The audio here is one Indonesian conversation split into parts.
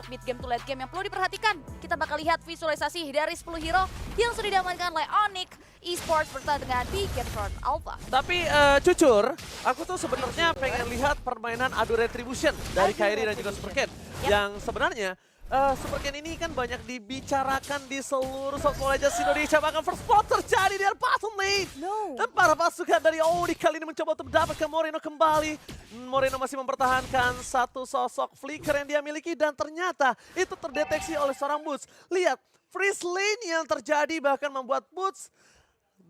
mid game to late game yang perlu diperhatikan. Kita bakal lihat visualisasi dari 10 hero yang sudah diamankan oleh Onyx Esports bertemu dengan Bigetron Alpha. Tapi jujur, aku tuh sebenarnya pengen lihat permainan adu retribution dari Kairi dan juga Supercat. Yang sebenarnya Supercat ini kan banyak dibicarakan di seluruh Softball Legends Indonesia. Bahkan first spot terjadi di bottom lane. Dan para pasukan dari Onyx kali ini mencoba untuk mendapatkan Moreno kembali. Moreno masih mempertahankan satu sosok flicker yang dia miliki. Dan ternyata itu terdeteksi oleh seorang Boots. Lihat, freeze lane yang terjadi bahkan membuat Boots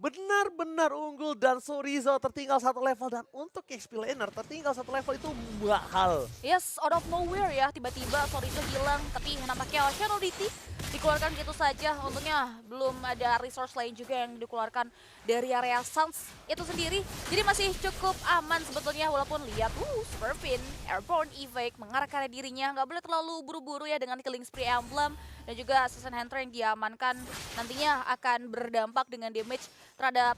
benar-benar unggul dan Sorizo tertinggal satu level. Dan untuk XP laner tertinggal satu level itu mahal. Yes, out of nowhere ya, tiba-tiba Sorizo hilang. Tapi nampaknya Shadow DT dikeluarkan gitu saja. Untungnya belum ada resource lain juga yang dikeluarkan dari area Suns itu sendiri. Jadi masih cukup aman sebetulnya, walaupun lihat Superfin, Airborne Evac mengarah ke arah dirinya. Nggak boleh terlalu buru-buru ya dengan killing spree emblem. Dan juga Assassin Hunter yang diamankan nantinya akan berdampak dengan damage terhadap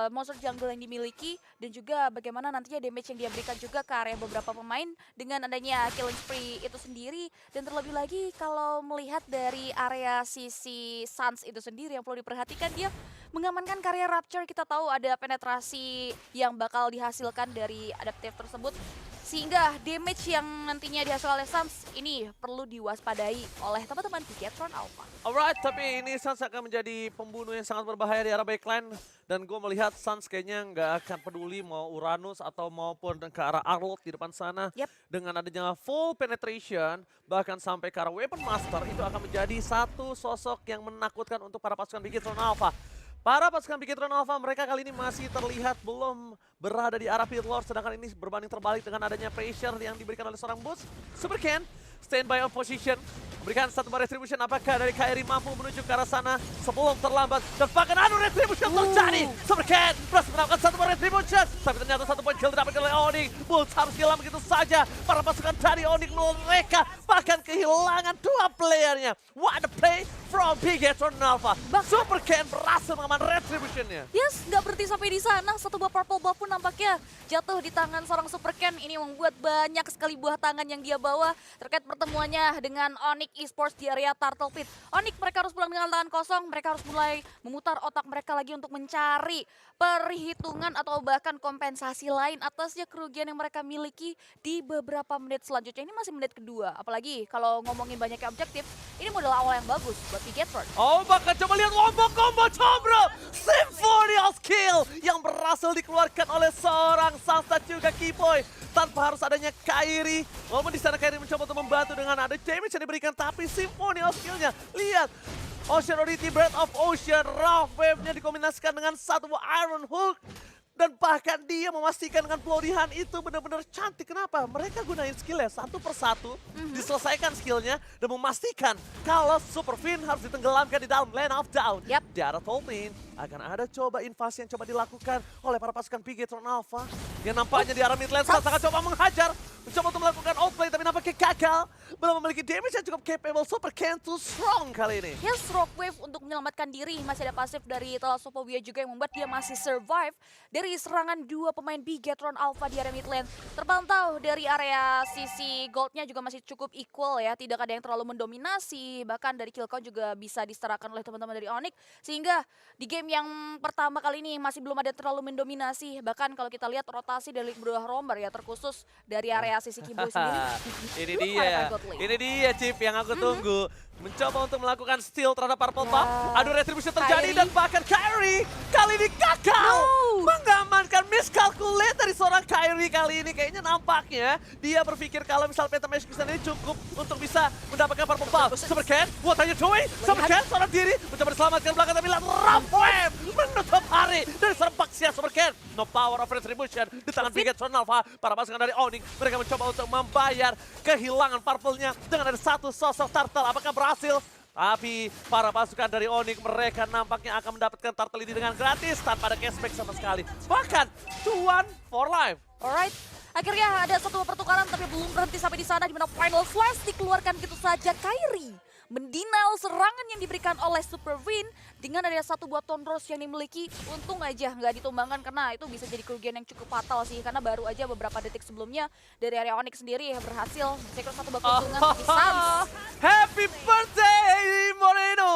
monster jungle yang dimiliki. Dan juga bagaimana nantinya damage yang dia berikan juga ke area beberapa pemain dengan adanya killing spree itu sendiri. Dan terlebih lagi kalau melihat dari area sisi Suns itu sendiri yang perlu diperhatikan, dia mengamankan karya Rapture. Kita tahu ada penetrasi yang bakal dihasilkan dari adaptif tersebut. Sehingga damage yang nantinya dihasilkan oleh Suns ini perlu diwaspadai oleh teman-teman Bigetron Alpha. Alright, tapi ini Suns akan menjadi pembunuh yang sangat berbahaya di arah backline. Dan gue melihat Suns kayaknya nggak akan peduli mau Uranus atau maupun ke arah Arlot di depan sana. Dengan adanya full penetration, bahkan sampai ke arah Weapon Master, itu akan menjadi satu sosok yang menakutkan untuk para pasukan Bigetron Alpha. Para pasukan Bigetron Alpha mereka kali ini masih terlihat belum berada di arah pit lord, sedangkan ini berbanding terbalik dengan adanya pressure yang diberikan oleh seorang Boots. Supercan standby on position, memberikan satu bar retribution. Apakah dari Kairi mampu menuju ke arah sana sebelum terlambat? Dan bahkan adu retribution terjadi. Supercan berhasil mendapatkan satu bar retribution, tapi ternyata satu poin kill didapatkan oleh Onyx. Boots harus hilang begitu saja. Para pasukan dari Onyx mereka bahkan kehilangan dua playernya. What a play from Bigetron Alpha. Supercan berhasil mengaman retributionnya. Yes, nggak berhenti sampai di sana. Satu buah purple buff pun nampaknya jatuh di tangan seorang Supercan. Ini membuat banyak sekali buah tangan yang dia bawa terkait pertemuannya dengan Onyx Esports di area Turtle Pit. Onyx mereka harus pulang dengan tangan kosong. Mereka harus mulai memutar otak mereka lagi untuk mencari perhitungan atau bahkan kompensasi lain atasnya kerugian yang mereka miliki di beberapa menit selanjutnya. Ini masih menit kedua. Apalagi kalau ngomongin banyaknya objektif, ini modal awal yang bagus buat Bigetron. Oh, bahkan coba lihat combo Combro, Symphonial Skill yang berhasil dikeluarkan oleh seorang Salsa juga Kipoy tanpa harus adanya Kairi. Walaupun di sana Kairi mencoba untuk membantu dengan ada damage yang diberikan, tapi Symphonial Skill-nya lihat. Ocean Oddity, Breath of Ocean, Rough Wave-nya dikombinasikan dengan satu Iron Hook. Dan bahkan dia memastikan dengan pelorihan itu benar-benar cantik. Kenapa? Mereka gunain skillnya satu persatu, diselesaikan skillnya, dan memastikan kalau Superfin harus ditenggelamkan di dalam Land of Down. Di arah top lane akan ada coba invasi yang coba dilakukan oleh para pasukan Bigetron Alpha. Yang nampaknya di arah mid lane sangat coba menghajar, mencoba untuk melakukan outplay, tapi nampaknya gagal. Belum memiliki damage yang cukup capable. Supercan too strong kali ini. Yes, Rockwave untuk menyelamatkan diri. Masih ada pasif dari Thalassophobic juga yang membuat dia masih survive dari serangan dua pemain Bigetron Alpha di area mid lane. Terpantau dari area sisi goldnya juga masih cukup equal ya. Tidak ada yang terlalu mendominasi. Bahkan dari kill count juga bisa disetarakan oleh teman-teman dari Onyx. Sehingga di game yang pertama kali ini masih belum ada terlalu mendominasi. Bahkan kalau kita lihat rotasi dari Bro Romber ya, terkhusus dari area sisi Kiboy sendiri. Ini dia Chip yang aku tunggu. Mencoba untuk melakukan steal terhadap Purple Buff. Adu retribution terjadi dan bahkan Kairi kali ini gagal mengamankan miscalculate dari seorang Kairi kali ini. Kayaknya nampaknya dia berpikir kalau misal Phantom Execution ini cukup untuk bisa mendapatkan Purple Buff. Supercan, what are you doing? Supercan seorang diri mencoba diselamatkan belakang, tapi lihat Rough Wave menutup hari dari serempak sia Supercan. No power of retribution di tangan Bigetron Alpha. Para pasukan dari Onyx mereka mencoba untuk membayar kehilangan purple-nya dengan ada satu sosok turtle. Apakah berhasil? Tapi para pasukan dari Onyx mereka nampaknya akan mendapatkan turtle ini dengan gratis tanpa ada cashback sama sekali. Bahkan cuan for life. Alright, akhirnya ada satu pertukaran tapi belum berhenti sampai di sana, di mana final flash dikeluarkan gitu saja. Kairi mendinau serangan yang diberikan oleh Super Win dengan ada satu buah Tondros yang dimiliki. Untung aja nggak ditumbangkan karena itu bisa jadi kerugian yang cukup fatal sih, karena baru aja beberapa detik sebelumnya dari area Onyx sendiri berhasil secure satu buah keuntungan di Suns. Happy birthday Moreno!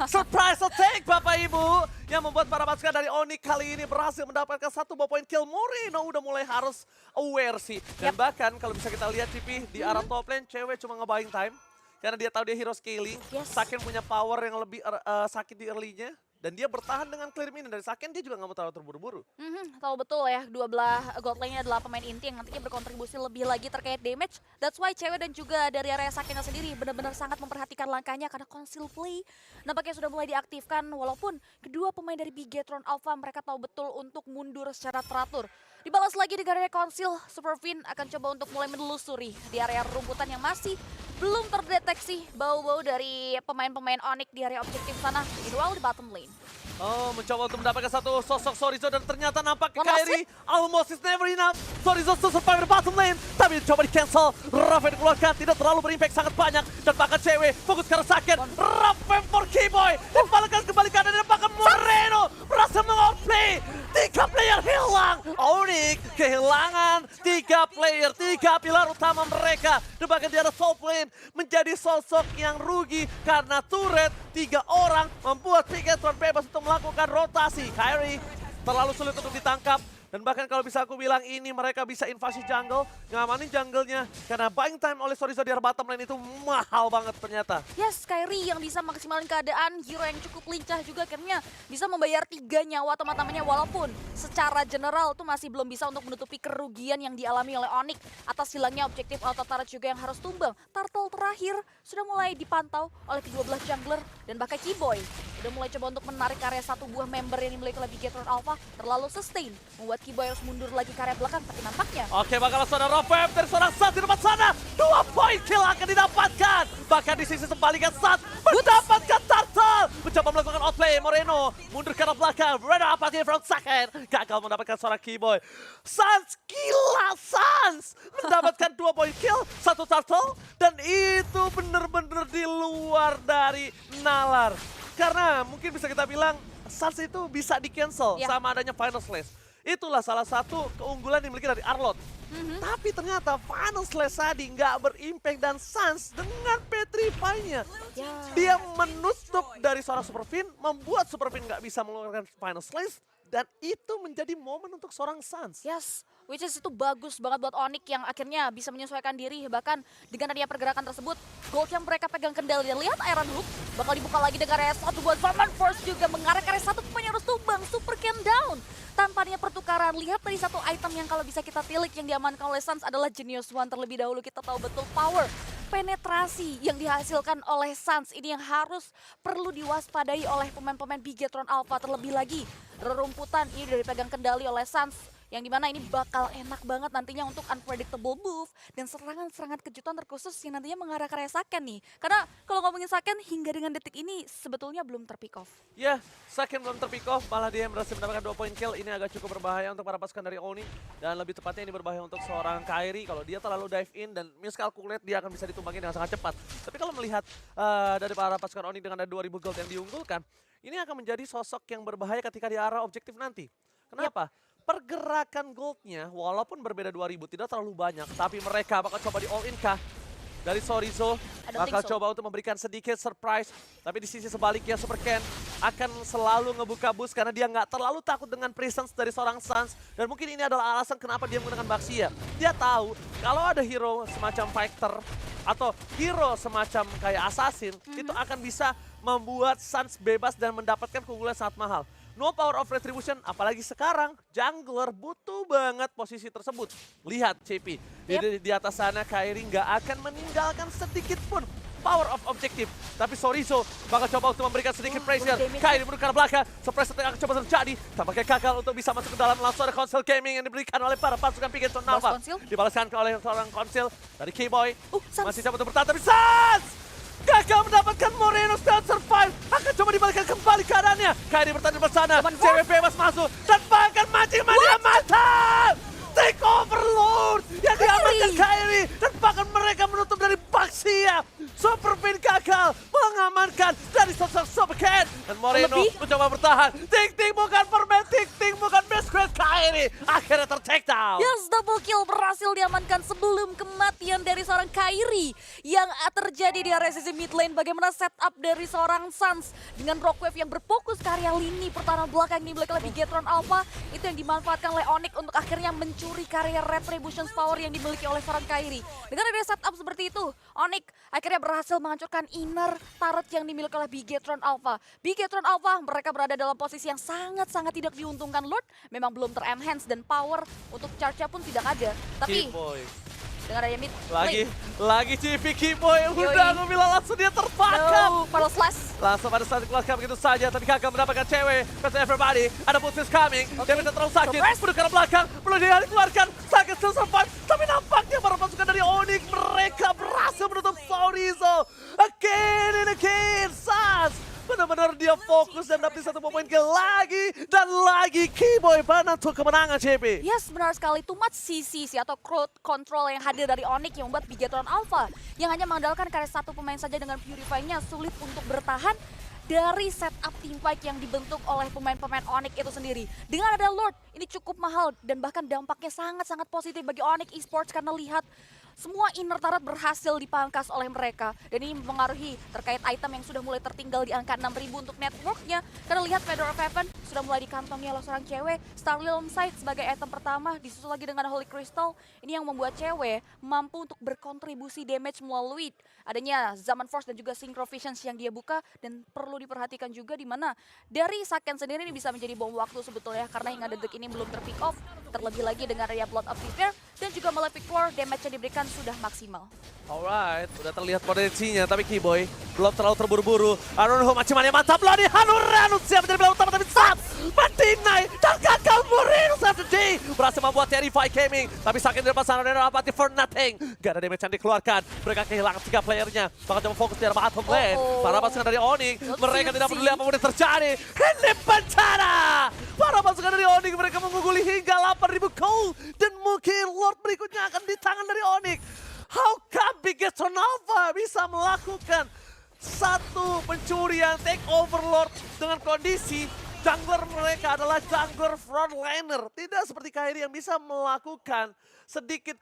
Surprise attack Bapak Ibu yang membuat para pasukan dari Onyx kali ini berhasil mendapatkan satu buah poin kill. Moreno udah mulai harus aware sih. Dan bahkan kalau bisa kita lihat CP di arah top lane, cewek cuma nge-buying time. Karena dia tahu dia hero scaling. Saken punya power yang lebih sakit di early-nya. Dan dia bertahan dengan clear minion dari Saken, dia juga nggak mau terlalu terburu-buru. Tahu betul ya, dua belah god lane-nya adalah pemain inti yang nantinya berkontribusi lebih lagi terkait damage. That's why cewek dan juga dari area Sakennya sendiri benar-benar sangat memperhatikan langkahnya karena conceal play nampaknya sudah mulai diaktifkan. Walaupun kedua pemain dari Bigetron Alpha mereka tahu betul untuk mundur secara teratur. Dibalas lagi di area conceal, Super Win akan coba untuk mulai menelusuri di area rumputan yang masih belum terdeteksi bau-bau dari pemain-pemain Onyx di area objektif sana. Meanwhile di bottom lane. Oh, mencoba untuk mendapatkan satu sosok Sorizo dan ternyata nampak Kairi almost is never enough. Sorizo still survive di bottom lane, tapi coba di cancel. Raven dikeluarkan, tidak terlalu berimpact sangat banyak. Dan bahkan cewek fokus ke Saken. Raven for Keyboy, dibalikkan kembali kanan dan bahkan Moreno berhasil mengoutplay. 3 player hilang. Onyx kehilangan 3 player, 3 pilar utama mereka. Dan bahkan di arah top lane menjadi sosok yang rugi karena turret 3 orang membuat Bigetron bebas untuk melakukan rotasi. Kairi terlalu sulit untuk ditangkap. Dan bahkan kalau bisa aku bilang ini mereka bisa invasi jungle, ngamanin jungle-nya. Karena buying time oleh Sorizo di arah bottom lane itu mahal banget ternyata. Yes, Kairi yang bisa maksimalin keadaan, hero yang cukup lincah juga akhirnya bisa membayar 3 nyawa teman-temannya. Walaupun secara general tuh masih belum bisa untuk menutupi kerugian yang dialami oleh Onyx atas hilangnya objektif auto turret juga yang harus tumbang. Turtle terakhir sudah mulai dipantau oleh kedua belah jungler dan bahkan Keyboy udah mulai coba untuk menarik area satu buah member yang dimiliki oleh Bigetron Alpha terlalu sustain, membuat Keyboy harus mundur lagi ke area belakang, tapi nampaknya oke, bakal langsung ada Raven dari seorang Suns di depan sana. 2 poin kill akan didapatkan. Bahkan di sisi sebaliknya Suns mendapatkan Turtle. Mencoba melakukan outplay, Moreno mundur ke arah belakang. Moreno apathy from Saken. Gagal mendapatkan seorang Keyboy. Suns gila, Suns mendapatkan 2 poin kill, 1 Turtle. Dan itu bener-bener di luar dari nalar. Karena mungkin bisa kita bilang Suns itu bisa di-cancel sama adanya Final Slash. Itulah salah satu keunggulan yang dimiliki dari Arlott. Tapi ternyata Final Slash tadi nggak berimpact dan Suns dengan Petrify-nya. Dia menutup dari seorang Super Win, membuat Super Win nggak bisa mengeluarkan Final Slash. Dan itu menjadi momen untuk seorang Suns. Yes, which is itu bagus banget buat Onyx yang akhirnya bisa menyesuaikan diri. Bahkan dengan adanya pergerakan tersebut, gold yang mereka pegang kendali. Dan lihat Iron Hook bakal dibuka lagi dengan area satu buat Zaman Force juga mengarah ke area satu pemain harus tumbang. Super Can down. Tanpa adanya pertukaran, lihat tadi satu item yang kalau bisa kita tilik yang diamankan oleh Suns adalah Genius One. Terlebih dahulu kita tahu betul power penetrasi yang dihasilkan oleh Suns ini yang harus perlu diwaspadai oleh pemain-pemain Bigetron Alpha. Terlebih lagi rerumputan ini udah dipegang kendali oleh Suns yang dimana ini bakal enak banget nantinya untuk unpredictable move dan serangan-serangan kejutan terkhusus yang nantinya mengarah ke area Saken nih. Karena kalau ngomongin Saken hingga dengan detik ini sebetulnya belum terpick off. Ya, Saken belum terpick off, malah dia yang berhasil mendapatkan 2 poin kill. Ini agak cukup berbahaya untuk para pasukan dari Oni. Dan lebih tepatnya ini berbahaya untuk seorang Kairi. Kalau dia terlalu dive in dan miscalculate, dia akan bisa ditumbangin dengan sangat cepat. Tapi kalau melihat dari para pasukan Oni dengan ada 2000 gold yang diunggulkan, ini akan menjadi sosok yang berbahaya ketika di arah objektif nanti. Kenapa? Pergerakan goldnya walaupun berbeda 2000 tidak terlalu banyak, tapi mereka bakal coba di all in kah? Dari Sorizo bakal coba untuk memberikan sedikit surprise, tapi di sisi sebaliknya Super Ken akan selalu ngebuka boost karena dia nggak terlalu takut dengan presence dari seorang Suns. Dan mungkin ini adalah alasan kenapa dia menggunakan Baxia. Dia tahu kalau ada hero semacam fighter atau hero semacam kayak assassin, itu akan bisa membuat Suns bebas dan mendapatkan keunggulan sangat mahal. No power of retribution, apalagi sekarang jungler butuh banget posisi tersebut. Lihat CP, di atas sana Kairi nggak akan meninggalkan sedikit pun power of objective. Tapi Sorizo bakal coba untuk memberikan sedikit pressure. Kairi mundur ke belakang, surprise attack akan coba terjadi. Tampaknya gagal untuk bisa masuk ke dalam, langsung ada Console Gaming yang diberikan oleh para pasukan Bigetron Alpha. Dibalaskan oleh seorang Console dari Keyboy. Masih coba untuk bertahan, tapi Suns gagal mendapatkan Moreno dan survive. Akan coba dibalikkan kembali keadaannya. Kairi bertahan di sana. Cewek bebas masuk. Dan bahkan mancing-mancing mantap. Take overload yang diamankan Kairi. Dan bahkan mereka menutup dari Baxia. Super Win gagal diamankan dari sosok Supercat. Dan Moreno mencoba bertahan. Ting bukan permen, Ting bukan Biscuit. Kairi akhirnya ter-take down. Yes, double kill berhasil diamankan sebelum kematian dari seorang Kairi yang terjadi di area sisi mid lane. Bagaimana setup dari seorang Suns dengan Rockwave yang berfokus ke area lini pertahanan belakang dimiliki oleh Bigetron Alpha. Itu yang dimanfaatkan oleh Onyx untuk akhirnya mencuri karya Retribution's power yang dimiliki oleh seorang Kairi. Dengan ada setup seperti itu, Onyx akhirnya berhasil menghancurkan inner turret yang dimiliki oleh Bigetron Alpha. Bigetron Alpha mereka berada dalam posisi yang sangat-sangat tidak diuntungkan. Lord memang belum ter-enhance dan power untuk charge-nya pun tidak ada. Tapi dengan adanya mid lagi Civi Keyboy udah aku bilang langsung dia terbakar. Final slash. Langsung pada saat dikeluarkan begitu saja, tapi gagal mendapatkan cewek. Best everybody, ada Putis coming. Dia bisa terlalu sakit, bunuh ke belakang, belum dia dikeluarkan. Sakit still survive, tapi nampaknya para pasukan dari Onyx mereka berhasil menutup Sorizo. Again and again, Suns benar-benar dia fokus dan dapat satu poin kill lagi dan lagi. Keyboy penentu kemenangan CP. Yes, benar sekali. Too much CC atau crowd control yang hadir dari Onyx yang membuat Bigetron Alpha yang hanya mengandalkan karya satu pemain saja dengan Purify-nya sulit untuk bertahan dari setup teamfight yang dibentuk oleh pemain-pemain Onyx itu sendiri. Dengan ada Lord, ini cukup mahal dan bahkan dampaknya sangat-sangat positif bagi Onyx Esports karena lihat semua inner turret berhasil dipangkas oleh mereka. Dan ini mempengaruhi terkait item yang sudah mulai tertinggal di angka 6.000 untuk networknya. Karena lihat Feather of Heaven sudah mulai dikantongi oleh seorang cewek. Starlilm Sight sebagai item pertama, disusul lagi dengan Holy Crystal. Ini yang membuat cewek mampu untuk berkontribusi damage melalui adanya Zaman Force dan juga Synchro Visions yang dia buka. Dan perlu diperhatikan juga di mana dari Saken sendiri ini bisa menjadi bom waktu sebetulnya. Karena hingga detik ini belum ter-pick off. Terlebih lagi dengan area Blood of Despair dan juga Malefic War, damage yang diberikan sudah maksimal. Alright, udah terlihat potensinya, tapi Keyboy belum terlalu terburu-buru. Arunho macam-macam mantap loh nih, Hanurano siap menjadi pilihan utama, tapi Suns mentinai dan gagal. Moreno Saturday berhasil membuat Terrify Gaming, tapi sakit dari pasangan Arunho apati for nothing. Gak ada damage yang dikeluarkan, mereka kehilangan 3 playernya, bahkan coba fokus di arah bottom lane. Para pasukan dari Onyx, mereka tidak peduli apapun yang terjadi. Ini bencana! Para pasukan dari Onyx, mereka mengungguli hingga 8.000 gold, dan mungkin Lord berikutnya akan di tangan dari Onyx. How come Bigetron Alpha bisa melakukan satu pencurian take overlord dengan kondisi jungler mereka adalah jungler frontliner. Tidak seperti Kairi yang bisa melakukan sedikit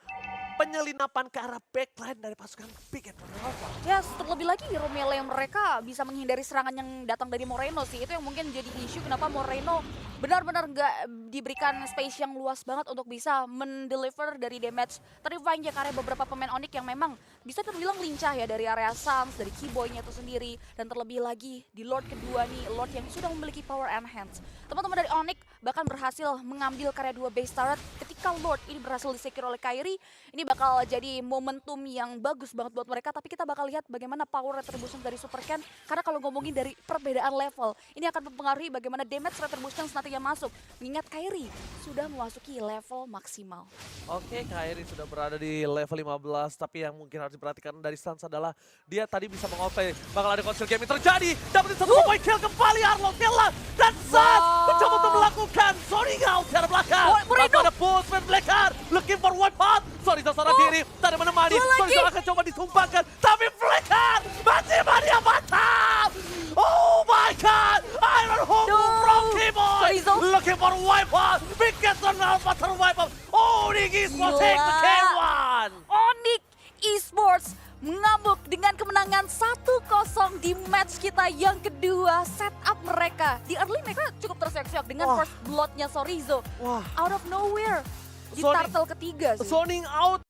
penyelinapan ke arah backline dari pasukan Bigetron Alpha. Ya, terlebih lagi hero melee mereka bisa menghindari serangan yang datang dari Moreno sih. Itu yang mungkin jadi isu kenapa Moreno benar-benar nggak diberikan space yang luas banget untuk bisa mendeliver dari damage terrifying ke area beberapa pemain Onyx yang memang bisa terbilang lincah ya dari area Suns, dari Keyboy-nya itu sendiri. Dan terlebih lagi di Lord kedua nih, Lord yang sudah memiliki power enhance. Teman-teman dari Onyx bahkan berhasil mengambil karya 2 base turret ketika Lord ini berhasil disecure oleh Kairi. Ini bakal jadi momentum yang bagus banget buat mereka, tapi kita bakal lihat bagaimana power retribution dari Supercan. Karena kalau ngomongin dari perbedaan level, ini akan mempengaruhi bagaimana damage retribution nantinya masuk. Mengingat Kairi sudah memasuki level maksimal. Oke, Kairi sudah berada di level 15, tapi yang mungkin harus diperhatikan dari Suns adalah dia tadi bisa mengope. Bakal ada conceal game yang terjadi, dapetin satu point kill kembali, Arlo hilang, dan Suns mencoba untuk melakukan zoning out dari belakang. Lalu ada Boostman Blackheart, looking for one pot. Sorry, seorang diri, tadi menemani, Sorry akan coba ditumpangkan, tapi Blackheart masih mania mantap. Oh my god, Iron Home from Keyboy, looking for wipe out, Bigetron Alpha terwipe out. Onyx Esports take the K1. Onyx Esports mengamuk dengan kemenangan 1-0 di match kita yang kedua. Setup mereka di early mereka cukup terseok-seok dengan first blood-nya Sorizo. Out of nowhere di turtle ketiga sih. Zoning out